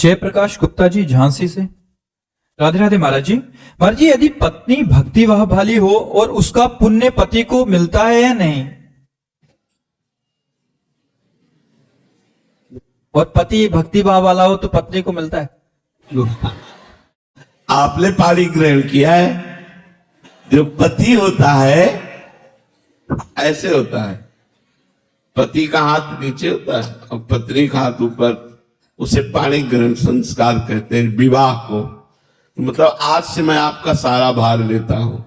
जयप्रकाश गुप्ता जी झांसी से। राधे राधे महाराज जी। महाराज जी, यदि पत्नी भक्ति भाली हो और उसका पुण्य पति को मिलता है या नहीं, और पति भक्ति भाव वाला हो तो पत्नी को मिलता है? आपने पाणी ग्रहण किया है। जो पति होता है ऐसे होता है, पति का हाथ नीचे होता है और पत्नी का हाथ ऊपर। उसे पाणी ग्रहण संस्कार कहते हैं विवाह को। मतलब आज से मैं आपका सारा भार लेता हूं,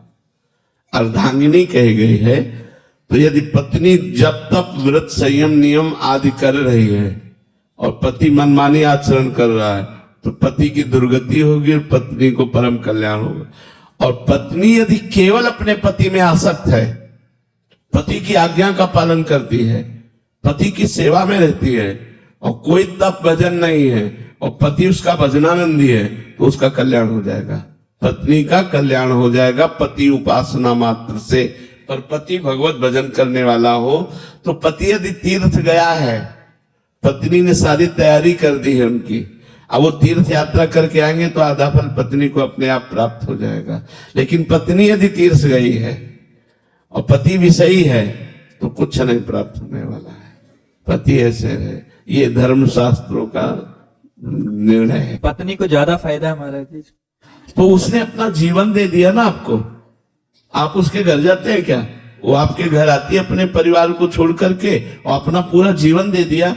अर्धांगिनी कही गई है। तो यदि पत्नी जब तक व्रत संयम नियम आदि कर रही है और पति मनमानी आचरण कर रहा है तो पति की दुर्गति होगी और पत्नी को परम कल्याण होगा। और पत्नी यदि केवल अपने पति में आसक्त है, पति की आज्ञा का पालन करती है, पति की सेवा में रहती है और कोई तप भजन नहीं है और पति उसका भजनानंदी है तो उसका कल्याण हो जाएगा, पत्नी का कल्याण हो जाएगा पति उपासना मात्र से। पर पति भगवत भजन करने वाला हो तो पति यदि तीर्थ गया है, पत्नी ने सारी तैयारी कर दी है उनकी, अब वो तीर्थ यात्रा करके आएंगे तो आधा फल पत्नी को अपने आप प्राप्त हो जाएगा। लेकिन पत्नी यदि तीर्थ गई है और पति विषयी है तो कुछ नहीं प्राप्त होने वाला है। पति ऐसे है, ये धर्म शास्त्रों का निर्णय है। पत्नी को ज्यादा फायदा है महाराज जी। तो उसने अपना जीवन दे दिया ना आपको। आप उसके घर जाते हैं क्या? वो आपके घर आती है अपने परिवार को छोड़ करके और अपना पूरा जीवन दे दिया,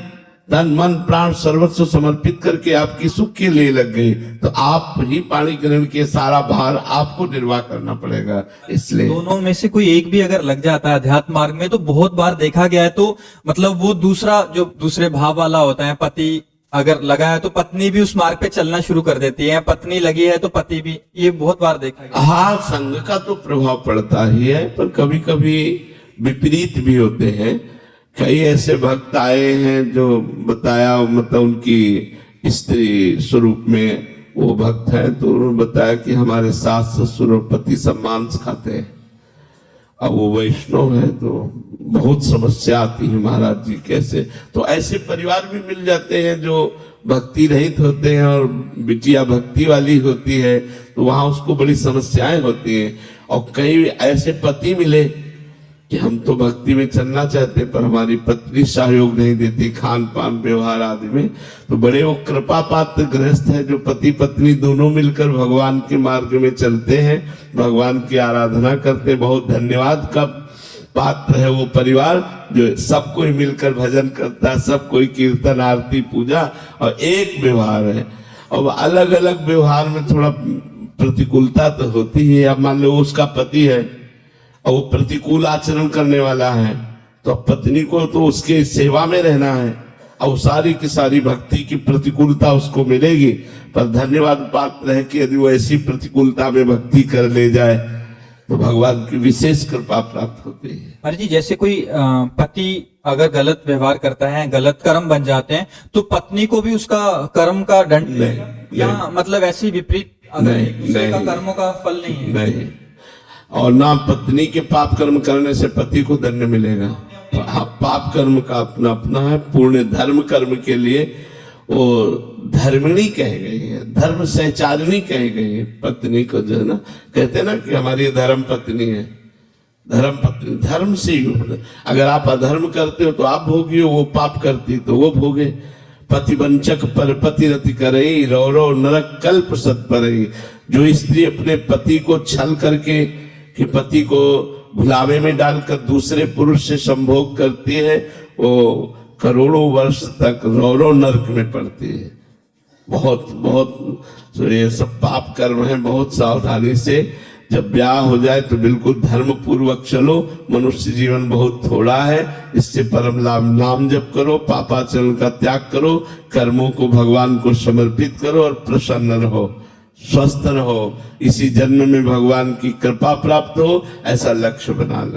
तन मन प्राण सर्वस्व समर्पित करके आपकी सुख के लिए लग गई। तो आप ही पाणी ग्रहण के सारा भार आपको निर्वाह करना पड़ेगा। इसलिए दोनों में से कोई एक भी अगर लग जाता है अध्यात्म मार्ग में तो बहुत बार देखा गया है, तो मतलब वो दूसरा जो दूसरे भाव वाला होता है, पति अगर लगा है तो पत्नी भी उस मार्ग पे चलना शुरू कर देती है, पत्नी लगी है तो पति भी। ये बहुत बार देखा गया। हाँ, संग का तो प्रभाव पड़ता ही है, पर कभी कभी विपरीत भी होते हैं। कई ऐसे भक्त आए हैं जो बताया, मतलब उनकी स्त्री स्वरूप में वो भक्त है, तो उन्होंने बताया कि हमारे सास ससुर और पति सब मांस खाते हैं। अब वो वैष्णव है तो बहुत समस्या आती है महाराज जी कैसे। तो ऐसे परिवार भी मिल जाते हैं जो भक्ति रहित होते हैं और बिटिया भक्ति वाली होती है, तो वहां उसको बड़ी समस्याएं होती हैं। और कई ऐसे पति मिले कि हम तो भक्ति में चलना चाहते पर हमारी पत्नी सहयोग नहीं देती खान पान व्यवहार आदि में। तो बड़े वो कृपा पात्र गृहस्थ है जो पति पत्नी दोनों मिलकर भगवान के मार्ग में चलते हैं, भगवान की आराधना करते। बहुत धन्यवाद का पात्र है वो परिवार जो सब कोई मिलकर भजन करता है, सब कोई कीर्तन आरती पूजा और एक व्यवहार है। और अलग अलग व्यवहार में थोड़ा प्रतिकूलता तो होती है। अब मान लो उसका पति है और वो प्रतिकूल आचरण करने वाला है तो पत्नी को तो उसके सेवा में रहना है और सारी की सारी भक्ति की प्रतिकूलता उसको मिलेगी। पर धन्यवाद पात्र है कि यदि वो ऐसी प्रतिकूलता में भक्ति कर ले जाए तो भगवान की विशेष कृपा प्राप्त होती है। अरे जी, जैसे कोई पति अगर गलत व्यवहार करता है, गलत कर्म बन जाते हैं, तो पत्नी को भी उसका कर्म का दंड मिलेगा या मतलब ऐसी विपरीत का कर्मों का फल नहीं है? नहीं, और ना पत्नी के पाप कर्म करने से पति को दंड मिलेगा। पाप कर्म का अपना अपना है। पूर्ण धर्म कर्म के लिए वो धर्मिणी कही गई है, धर्म सहचारिणी कही गई है पत्नी को। जो है ना, कहते हैं ना कि हमारी धर्म पत्नी है, धर्म पत्नी। धर्म से युक्त, अगर आप अधर्म करते हो तो आप भोगी हो, वो पाप करती तो वो भोगे। पतिवंचक पर पति रति करई, रौ नरक कल्प सत परई। जो स्त्री अपने पति को छल करके कि पति को भुलावे में डालकर दूसरे पुरुष से संभोग करती है, वो करोड़ों वर्ष तक रौ नरक में पड़ती है। बहुत बहुत तो ये सब पाप कर्म है। बहुत सावधानी से जब ब्याह हो जाए तो बिल्कुल धर्म पूर्वक चलो। मनुष्य जीवन बहुत थोड़ा है, इससे परम लाभ नाम जप करो, पापाचरण का त्याग करो, कर्मों को भगवान को समर्पित करो और प्रसन्न रहो, स्वस्थ रहो। इसी जन्म में भगवान की कृपा प्राप्त हो, ऐसा लक्ष्य बना लो।